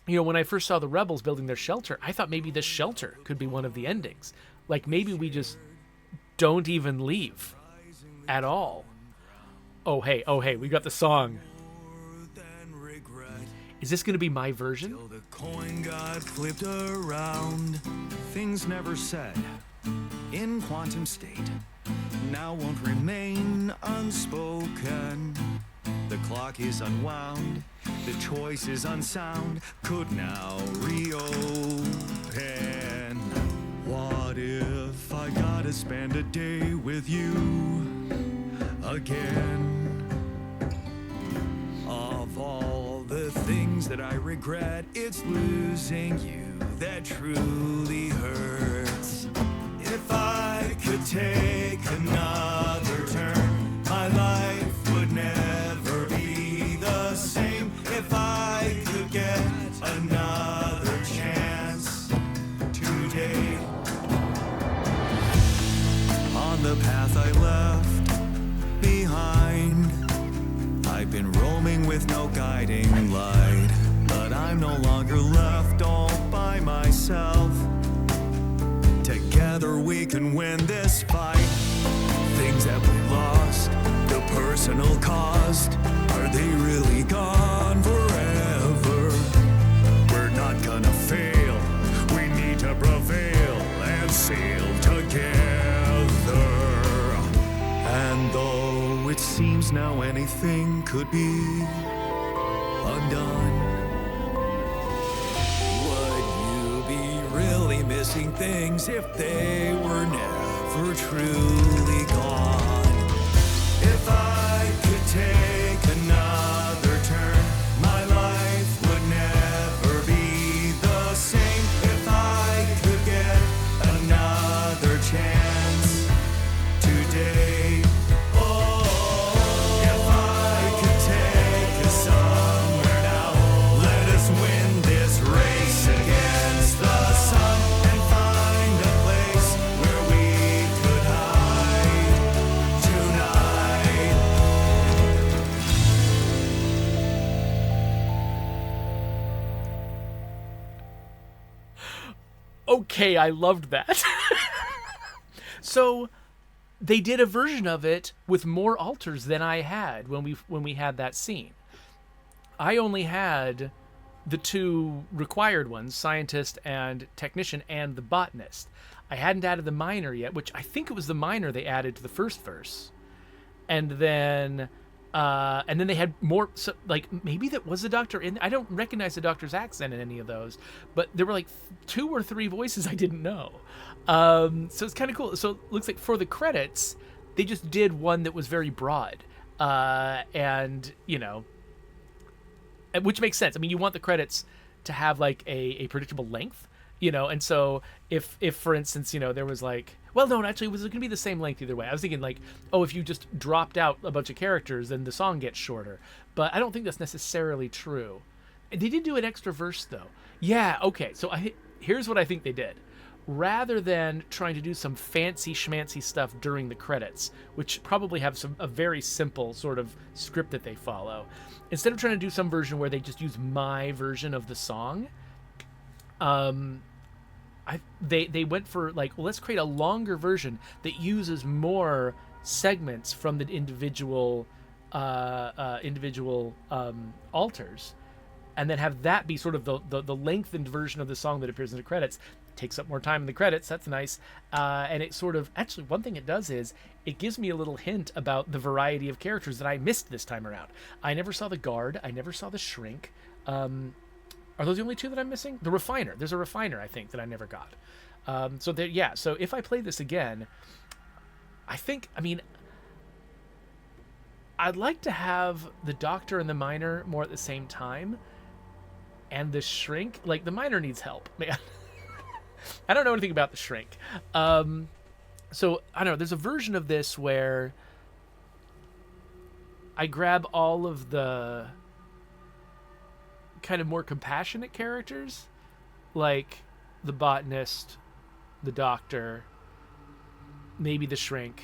When I first saw the rebels building their shelter, I thought maybe this shelter could be one of the endings. Like, maybe we just don't even leave at all. Oh, hey, we got the song. Is this going to be my version? Till the coin got flipped around, things never said in quantum state now won't remain unspoken. The clock is unwound, the choice is unsound, could now reopen. What if I gotta spend a day with you again? Of all the things that I regret, it's losing you that truly hurts. If I could take another turn, my life would never be the same. If I could get another chance today. On the path I left behind, I've been roaming with no guiding light, but I'm no longer left all by myself. Together we can win this fight. Things that we lost, the personal cost, are they really gone forever? We're not gonna fail, we need to prevail and sail together. And though it seems now anything could be undone, really missing things if they were never truly gone. If I could take another turn, my life would never be the same. If I could get another chance today. Oh, if I could take us somewhere now, let us win this race against the sun and find a place where we could hide tonight. Okay, I loved that. So they did a version of it with more alters than I had when we had that scene. I only had the two required ones, scientist and technician, and the botanist. I hadn't added the miner yet, which I think it was the miner they added to the first verse. And then they had more, so, like, maybe that was the doctor in. I don't recognize the doctor's accent in any of those, but there were like 2 or 3 voices I didn't know. So it's kind of cool. So it looks like for the credits, they just did one that was very broad, and which makes sense. I mean, you want the credits to have like a predictable length, And so if for instance, there was like, well, no, actually, it was going to be the same length either way. I was thinking like, oh, if you just dropped out a bunch of characters, then the song gets shorter. But I don't think that's necessarily true. They did do an extra verse though. Yeah, okay. So here's what I think they did. Rather than trying to do some fancy schmancy stuff during the credits, which probably have a very simple sort of script that they follow, instead of trying to do some version where they just use my version of the song, they went for like, well, let's create a longer version that uses more segments from the individual altars, and then have that be sort of the lengthened version of the song that appears in the credits. Takes up more time in the credits. That's nice. And it sort of, actually, one thing it does is it gives me a little hint about the variety of characters that I missed this time around. I never saw the guard. I never saw the shrink. Are those the only two that I'm missing? The refiner. There's a refiner, I think, that I never got. So if I play this again, I'd like to have the doctor and the miner more at the same time. And the shrink, like the miner needs help, man. I don't know anything about the shrink. So I don't know. There's a version of this where I grab all of the kind of more compassionate characters, like the botanist, the doctor, maybe the shrink,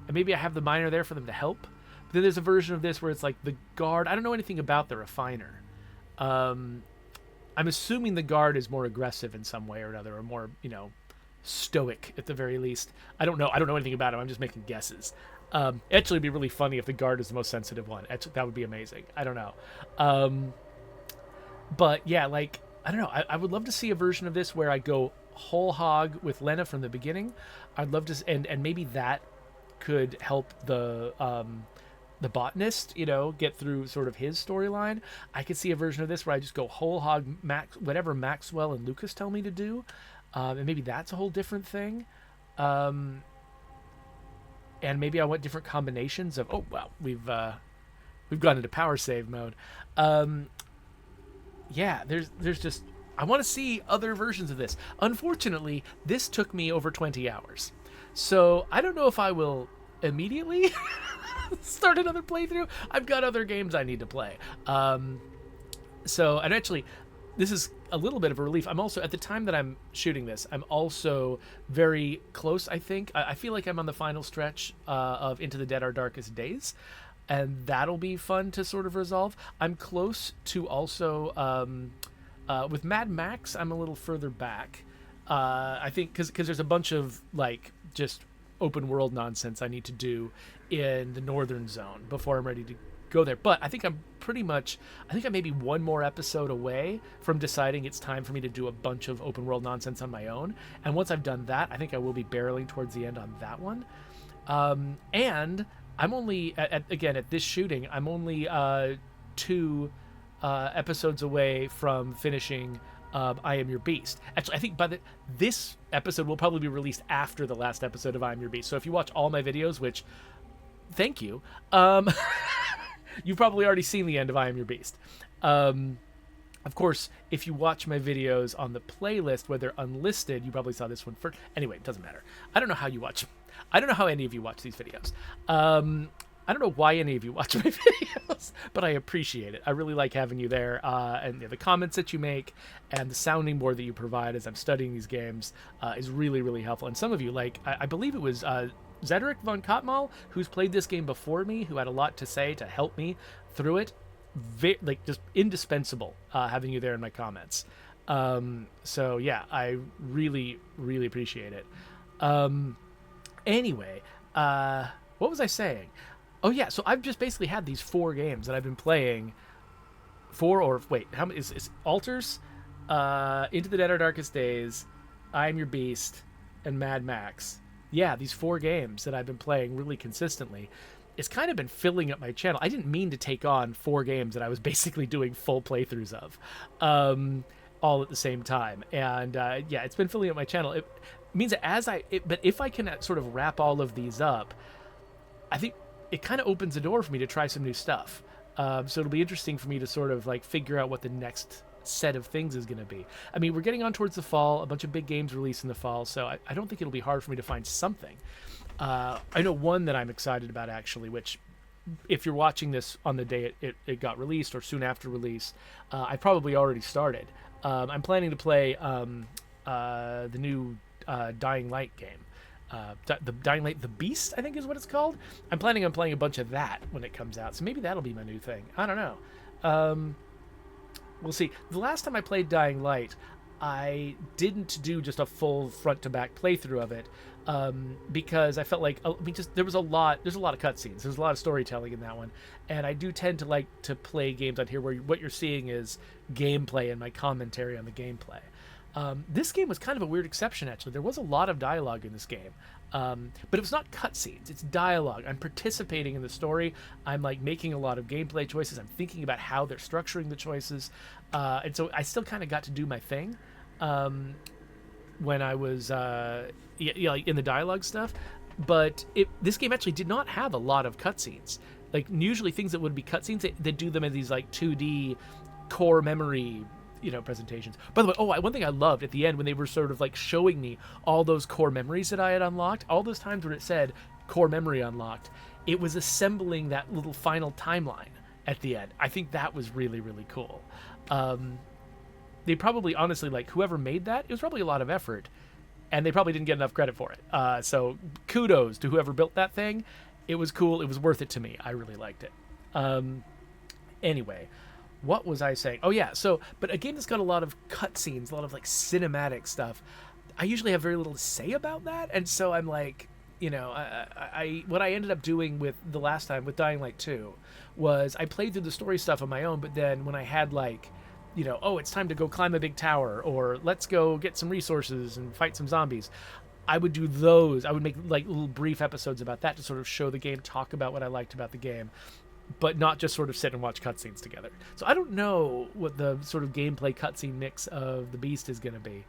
and maybe I have the miner there for them to help. But then there's a version of this where it's like the guard. I don't know anything about the refiner. I'm assuming the guard is more aggressive in some way or another, or more, stoic at the very least. I don't know anything about him. I'm just making guesses. Actually, it'd be really funny if the guard is the most sensitive one. That would be amazing. I don't know. But yeah, like, I don't know. I would love to see a version of this where I go whole hog with Lena from the beginning. I'd love to, and maybe that could help the botanist, get through sort of his storyline. I could see a version of this where I just go whole hog whatever Maxwell and Lucas tell me to do. And maybe that's a whole different thing. And maybe I want different combinations of, oh, wow, we've gone into power save mode. Yeah, there's just, I want to see other versions of this. Unfortunately, this took me over 20 hours. So I don't know if I will immediately start another playthrough. I've got other games I need to play. And actually, this is a little bit of a relief. I'm also, at the time that I'm shooting this, I'm also very close, I think. I feel like I'm on the final stretch of Into the Dead Our Darkest Days, and that'll be fun to sort of resolve. I'm close to also, with Mad Max, I'm a little further back. I think, because there's a bunch of, like, just open world nonsense I need to do in the northern zone before I'm ready to go there. But I think I'm maybe one more episode away from deciding it's time for me to do a bunch of open world nonsense on my own. And once I've done that, I think I will be barreling towards the end on that one. And I'm only at this shooting, I'm only 2 episodes away from finishing I Am Your Beast. Actually, I think this episode will probably be released after the last episode of I Am Your Beast. So if you watch all my videos, which, thank you, you've probably already seen the end of I Am Your Beast. Of course, if you watch my videos on the playlist where they're unlisted, you probably saw this one first. Anyway, it doesn't matter. I don't know how any of you watch these videos. I don't know why any of you watch my videos, but I appreciate it. I really like having you there, and the comments that you make and the sounding board that you provide as I'm studying these games is really, really helpful. And some of you, like, I believe it was Zedric von Kotmal, who's played this game before me, who had a lot to say to help me through it. Just indispensable having you there in my comments. So yeah, I really, really appreciate it. Anyway, what was I saying? Oh yeah, so I've just basically had these 4 games that I've been playing. How many is Altars, Into the Dead Our Darkest Days, I Am Your Beast, and Mad Max. Yeah, these 4 games that I've been playing really consistently. It's kind of been filling up my channel. I didn't mean to take on 4 games that I was basically doing full playthroughs of, all at the same time. And yeah, it's been filling up my channel. It means that but if I can sort of wrap all of these up, I think it kind of opens the door for me to try some new stuff. So it'll be interesting for me to sort of like figure out what the next set of things is going to be. I mean, we're getting on towards the fall, a bunch of big games release in the fall, so I don't think it'll be hard for me to find something. I know one that I'm excited about, actually, which, if you're watching this on the day it got released or soon after release, I probably already started. I'm planning to play the new Dying Light game. The Dying Light The Beast, I think is what it's called. I'm planning on playing a bunch of that when it comes out, so maybe that'll be my new thing. I don't know. We'll see. The last time I played Dying Light, I didn't do just a full front-to-back playthrough of it, because I felt like, there's a lot of cutscenes. There's a lot of storytelling in that one, and I do tend to like to play games on here where what you're seeing is gameplay and my commentary on the gameplay. This game was kind of a weird exception, actually. There was a lot of dialogue in this game, but it was not cutscenes. It's dialogue. I'm participating in the story. I'm like making a lot of gameplay choices. I'm thinking about how they're structuring the choices, and so I still kind of got to do my thing when I was like in the dialogue stuff. But this game actually did not have a lot of cutscenes. Like usually things that would be cutscenes, they do them in these like 2D core memory presentations. By the way, one thing I loved at the end when they were sort of like showing me all those core memories that I had unlocked, all those times when it said core memory unlocked, it was assembling that little final timeline at the end. I think that was really, really cool. They probably, honestly, like whoever made that, it was probably a lot of effort, and they probably didn't get enough credit for it. So kudos to whoever built that thing. It was cool. It was worth it to me. I really liked it. Anyway, what was I saying? Oh yeah, but a game that's got a lot of cutscenes, a lot of like cinematic stuff, I usually have very little to say about that, and so I'm like, what I ended up doing with the last time with Dying Light 2 was I played through the story stuff on my own, but then when I had like, it's time to go climb a big tower, or let's go get some resources and fight some zombies, I would do those. I would make like little brief episodes about that to sort of show the game, talk about what I liked about the game, but not just sort of sit and watch cutscenes together. So I don't know what the sort of gameplay cutscene mix of The Beast is going to be.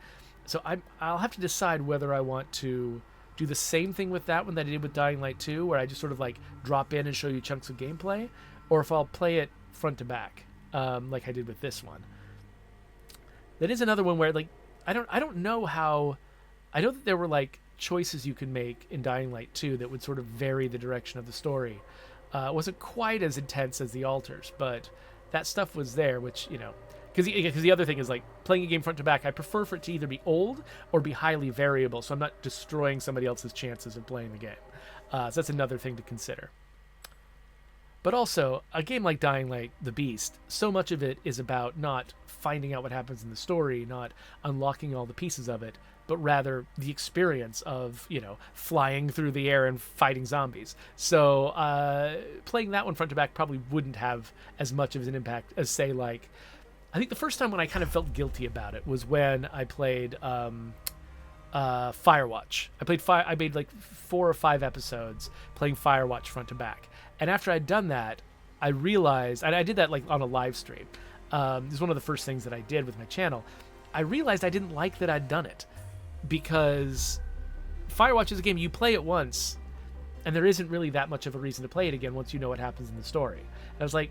So I'll have to decide whether I want to do the same thing with that one that I did with Dying Light 2, where I just sort of like drop in and show you chunks of gameplay, or if I'll play it front to back, like I did with this one. That is another one where like I don't know how. I know that there were like choices you could make in Dying Light 2 that would sort of vary the direction of the story. It wasn't quite as intense as the altars, but that stuff was there, which, because the other thing is like playing a game front to back, I prefer for it to either be old or be highly variable, so I'm not destroying somebody else's chances of playing the game. So that's another thing to consider. But also, a game like Dying Light The Beast, so much of it is about not finding out what happens in the story, not unlocking all the pieces of it, but rather the experience of, flying through the air and fighting zombies. So playing that one front to back probably wouldn't have as much of an impact as, say, like, I think the first time when I kind of felt guilty about it was when I played Firewatch. I made like 4 or 5 episodes playing Firewatch front to back. And after I'd done that, I realized, and I did that like on a live stream. This is one of the first things that I did with my channel. I realized I didn't like that I'd done it, because Firewatch is a game you play it once, and there isn't really that much of a reason to play it again once you know what happens in the story. And I was like,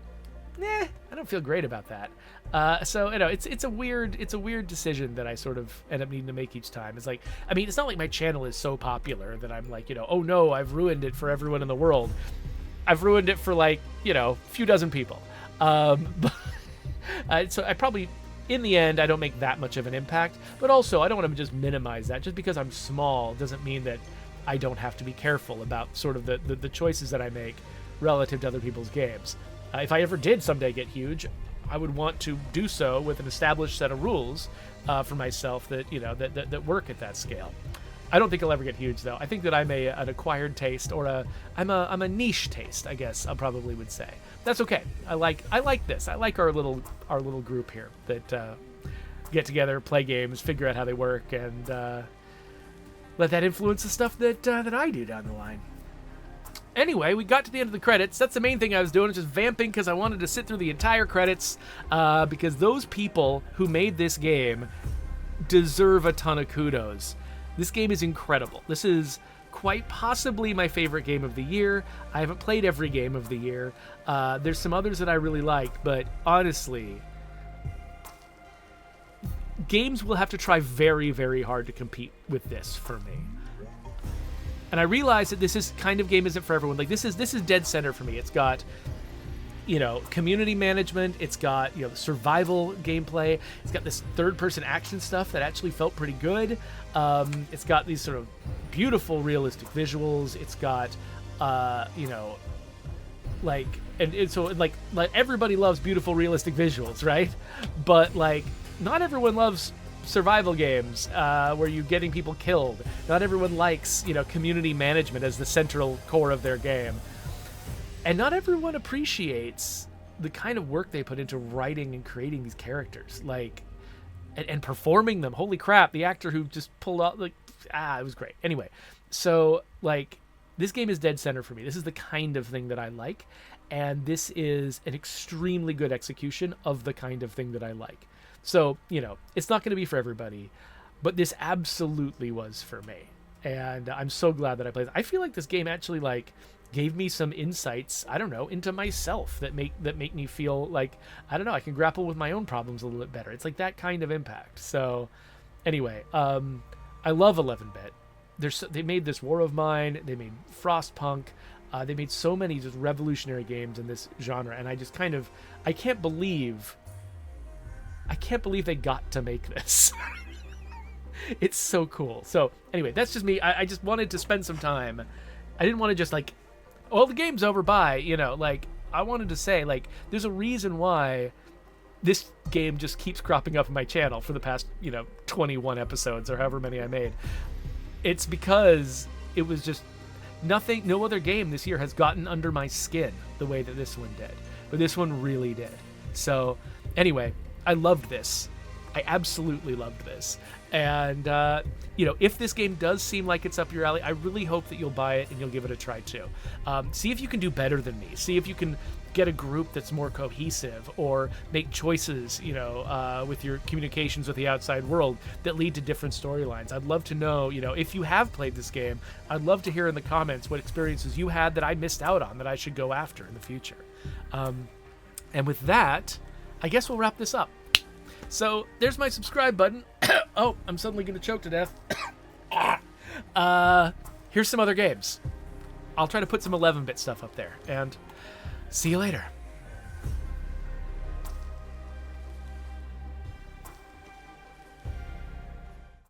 I don't feel great about that. So it's a weird decision that I sort of end up needing to make each time. It's like, I mean, it's not like my channel is so popular that I'm like, oh no, I've ruined it for everyone in the world. I've ruined it for like, a few dozen people. So I probably, in the end, I don't make that much of an impact. But also, I don't want to just minimize that. Just because I'm small doesn't mean that I don't have to be careful about sort of the choices that I make relative to other people's games. If I ever did someday get huge, I would want to do so with an established set of rules for myself that that work at that scale. I don't think I'll ever get huge, though. I think that I'm an acquired taste, or I'm a niche taste, I guess I probably would say. That's okay. I like this. I like our little group here that get together, play games, figure out how they work, and let that influence the stuff that I do down the line. Anyway, we got to the end of the credits. That's the main thing I was doing, just vamping because I wanted to sit through the entire credits, because those people who made this game deserve a ton of kudos. This game is incredible. This is quite possibly my favorite game of the year. I haven't played every game of the year. There's some others that I really liked, but honestly, games will have to try very, very hard to compete with this for me. And I realize that this is kind of game isn't for everyone. Like, this is dead center for me. It's got, you know, community management. It's got, you know, the survival gameplay. It's got this third-person action stuff that actually felt pretty good. It's got these sort of beautiful, realistic visuals. It's got, you know, like, and so like everybody loves beautiful, realistic visuals, right? But like, not everyone loves survival games where you're getting people killed. Not everyone likes, you know, community management as the central core of their game. And not everyone appreciates the kind of work they put into writing and creating these characters, like, and performing them. Holy crap, the actor who just pulled out, like, it was great. Anyway, so, like, this game is dead center for me. This is the kind of thing that I like, and this is an extremely good execution of the kind of thing that I like. So, you know, it's not going to be for everybody, but this absolutely was for me. And I'm so glad that I played it. I feel like this game actually, like, gave me some insights, I don't know, into myself that make me feel like, I don't know, I can grapple with my own problems a little bit better. It's like that kind of impact. So, anyway, I love 11-bit. They made this War of Mine. They made Frostpunk. They made so many just revolutionary games in this genre, and I just kind of, I can't believe they got to make this. It's so cool. So anyway, that's just me. I just wanted to spend some time. I didn't want to just like, oh, the game's over, bye. You know, like, I wanted to say, like, there's a reason why this game just keeps cropping up in my channel for the past, you know, 21 episodes or however many I made. It's because it was just no other game this year has gotten under my skin the way that this one did. But this one really did. So anyway, I loved this. I absolutely loved this. And, you know, if this game does seem like it's up your alley, I really hope that you'll buy it and you'll give it a try too. See if you can do better than me. See if you can get a group that's more cohesive, or make choices, you know, with your communications with the outside world that lead to different storylines. I'd love to know, you know, if you have played this game, I'd love to hear in the comments what experiences you had that I missed out on that I should go after in the future. And with that, I guess we'll wrap this up. So there's my subscribe button. Oh, I'm suddenly going to choke to death. Here's some other games. I'll try to put some 11-bit stuff up there, and see you later.